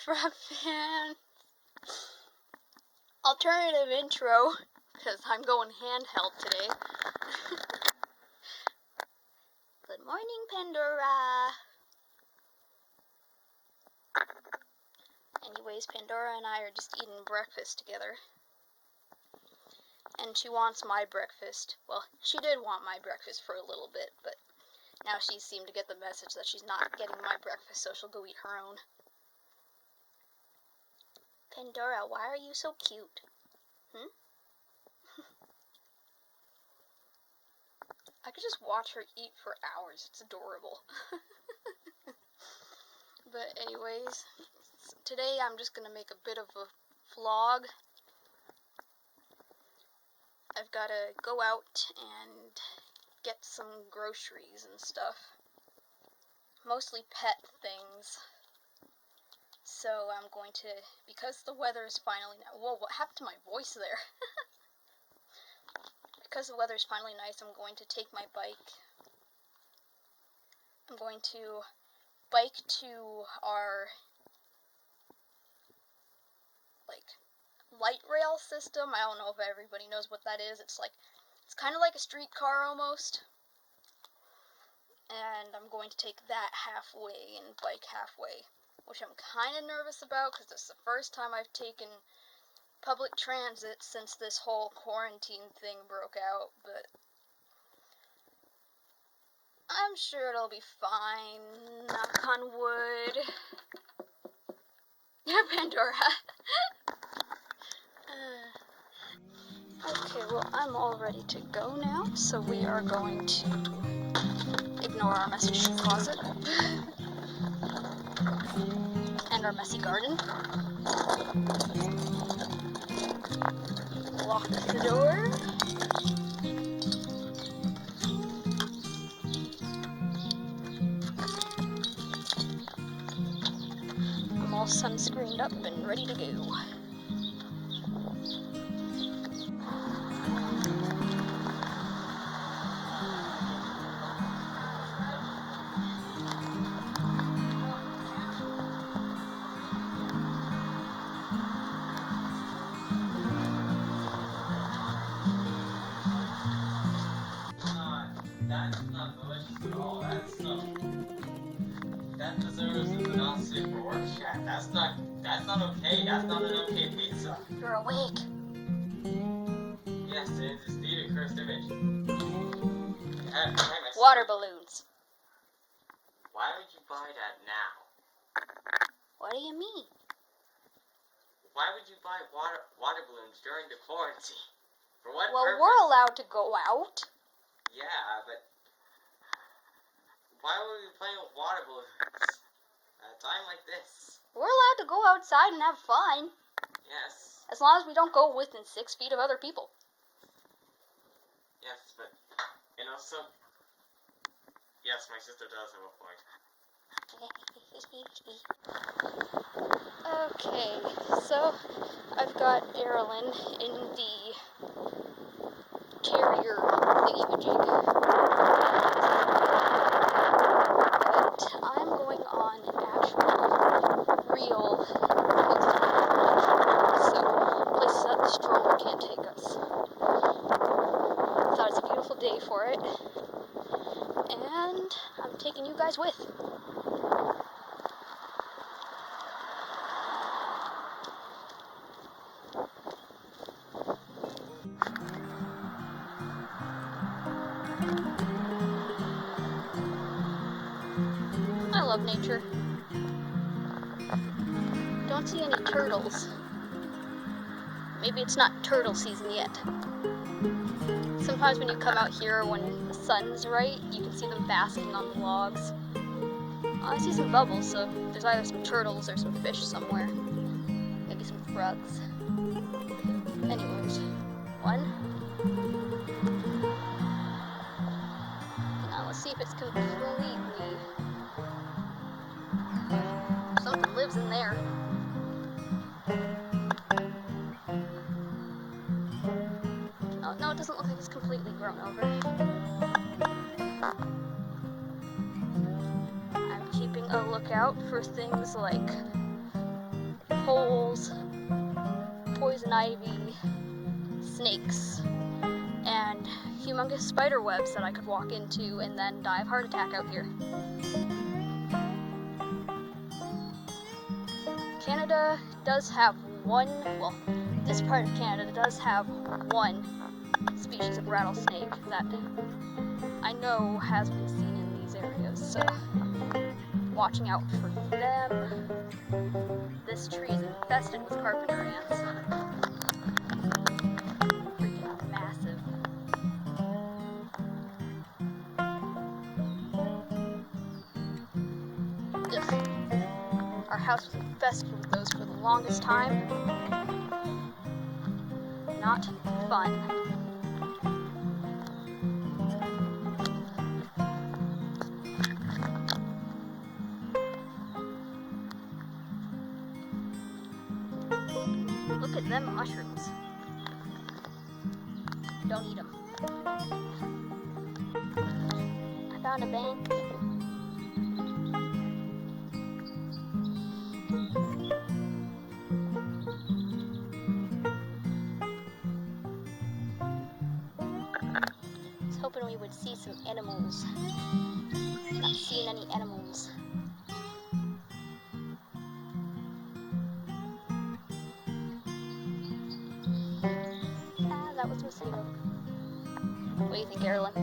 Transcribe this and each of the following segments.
Frog fan. Alternative intro, because I'm going handheld today. Good morning, Pandora. Anyways, Pandora and I are just eating breakfast together. And she wants my breakfast. Well, she did want my breakfast for a little bit, but now she seemed to get the message that she's not getting my breakfast, so she'll go eat her own. Pandora, why are you so cute? I could just watch her eat for hours. It's adorable. But anyways, today I'm just going to make a bit of a vlog. I've got to go out and get some groceries and stuff. Mostly pet things. So I'm going to, because the weather is finally now. Whoa, what happened to my voice there? Because the weather is finally nice, I'm going to take my bike. I'm going to bike to our, light rail system. I don't know if everybody knows what that is. It's kind of like a streetcar almost. And I'm going to take that halfway and bike halfway, which I'm kind of nervous about because this is the first time I've taken public transit since this whole quarantine thing broke out, but I'm sure it'll be fine. Knock on wood. Yeah, Pandora. Okay, well, I'm all ready to go now, so we are going to ignore our messy closet and our messy garden. Lock the door. I'm all sunscreened up and ready to go. That's not delicious at all. That deserves a not safe for work chat. That's not okay. That's not an okay pizza. You're awake. Yes, it is indeed a cursed image. Water balloons. Why would you buy that now? What do you mean? Why would you buy water balloons during the quarantine? For what Well, purpose? we're allowed to go out. Yeah, but why would we be playing with water balloons at a time like this? We're allowed to go outside and have fun. Yes. As long as we don't go within 6 feet of other people. Yes, but, yes, my sister does have a point. Okay, so I've got Erilyn in the carrier thingy-majig. But I'm going on an actual, real so places that the stroller can't take us. I thought it's a beautiful day for it, and I'm taking you guys with. I love nature. Don't see any turtles. Maybe it's not turtle season yet. Sometimes when you come out here when the sun's right, you can see them basking on the logs. I see some bubbles, so there's either some turtles or some fish somewhere. Maybe some frogs. Anyways, one. Now let's see if it's completely... Something lives in there. Oh, no, it doesn't look like it's completely grown over. I'm keeping a lookout for things like holes, poison ivy, snakes, and humongous spider webs that I could walk into and then die of heart attack out here. Canada does have this part of Canada does have one species of rattlesnake that I know has been seen in these areas, so watching out for them. This tree is infested with carpenter ants. Freaking massive. Ugh. Our house was infested with those for the longest time. Not fun. Look at them mushrooms. Don't eat them. I found a bank. I was hoping we would see some animals. Not seeing any animals. That was a mosquito. What do you think, Carolyn?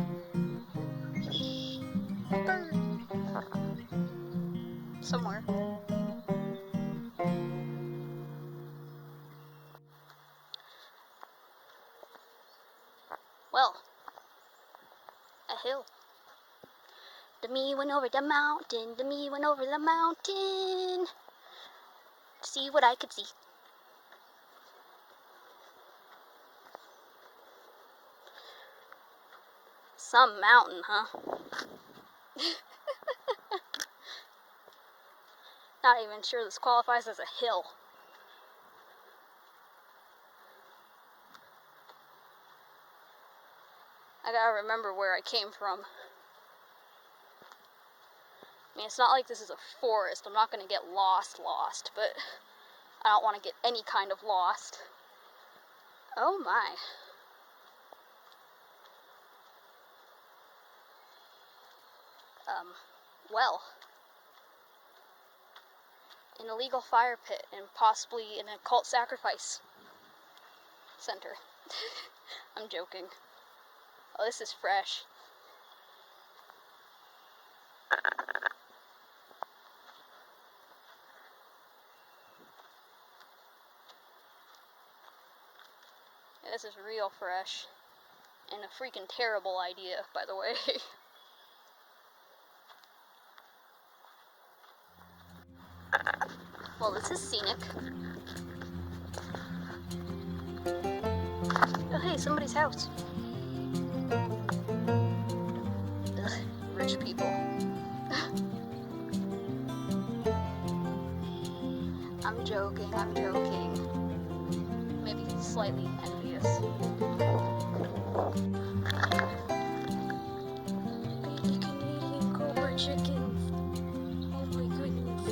Bird. Somewhere. Well, a hill. The me went over the mountain, the me went over the mountain to see what I could see. Some mountain, huh? Not even sure this qualifies as a hill. I gotta remember where I came from. I mean, it's not like this is a forest. I'm not gonna get lost, but I don't want to get any kind of lost. Oh my. Well, an illegal fire pit and possibly an occult sacrifice center. I'm joking. Oh, this is fresh. Yeah, this is real fresh. And a freaking terrible idea, by the way. Well, this is scenic. Oh, hey, somebody's house. Ugh, rich people. I'm joking. Maybe slightly envious. Baby Canadian Cobra chickens. Oh my goodness.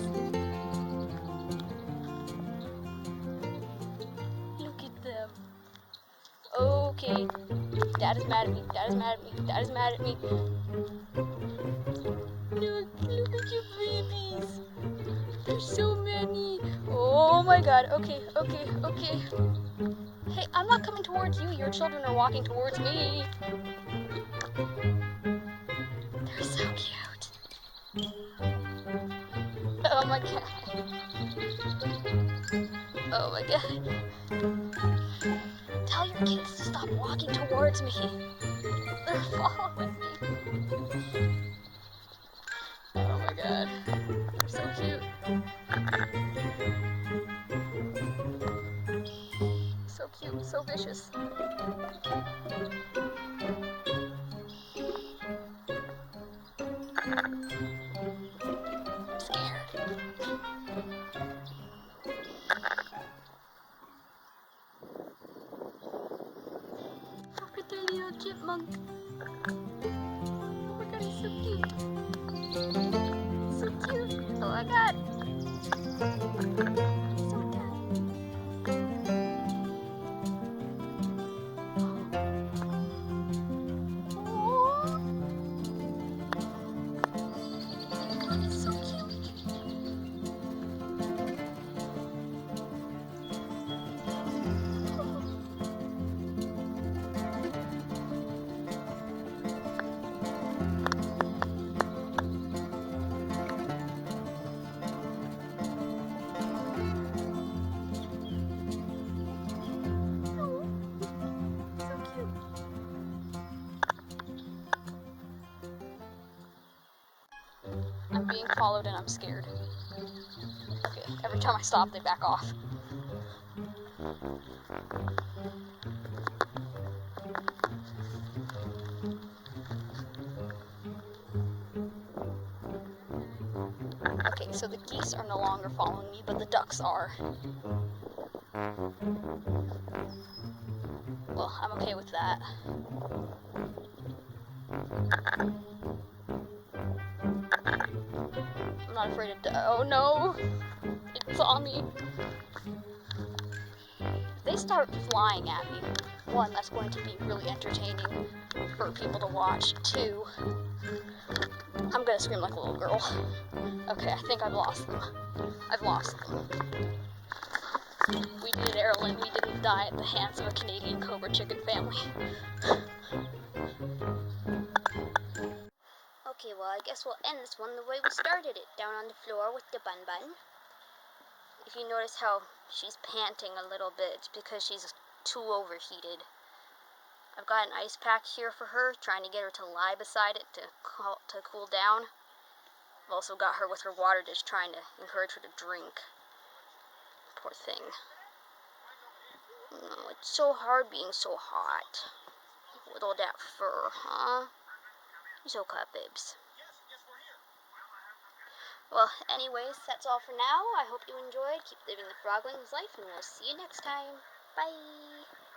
Look at them. Okay. Dad is mad at me. Look at your babies. There's so many. Oh my god. Okay. Hey, I'm not coming towards you. Your children are walking towards me. They're so cute. Oh my god. Tell your kids to stop walking towards me. They're following me. Oh my god. They're so cute. So cute, so vicious. I'm scared. Look at the little chipmunk. Oh my god, he's so cute. So cute. Oh my god. He's so tiny. followed and I'm scared. Okay, every time I stop, they back off. Okay, so the geese are no longer following me, but the ducks are. Well, I'm okay with that. I'm not afraid of oh no! It saw me. If they start flying at me, one, that's going to be really entertaining for people to watch. Two, I'm gonna scream like a little girl. Okay, I think I've lost them. I've lost them. We did it, Erlen. We didn't die at the hands of a Canadian cobra chicken family. Okay, well, I guess we'll end this one the way we started it, down on the floor with the bun bun. If you notice how she's panting a little bit, it's because she's too overheated. I've got an ice pack here for her, trying to get her to lie beside it to cool down. I've also got her with her water dish, trying to encourage her to drink. Poor thing. Oh, it's so hard being so hot. With all that fur, huh? You're so cut, babes. Well, anyways, that's all for now. I hope you enjoyed. Keep living the Frogling's life, and we'll see you next time. Bye!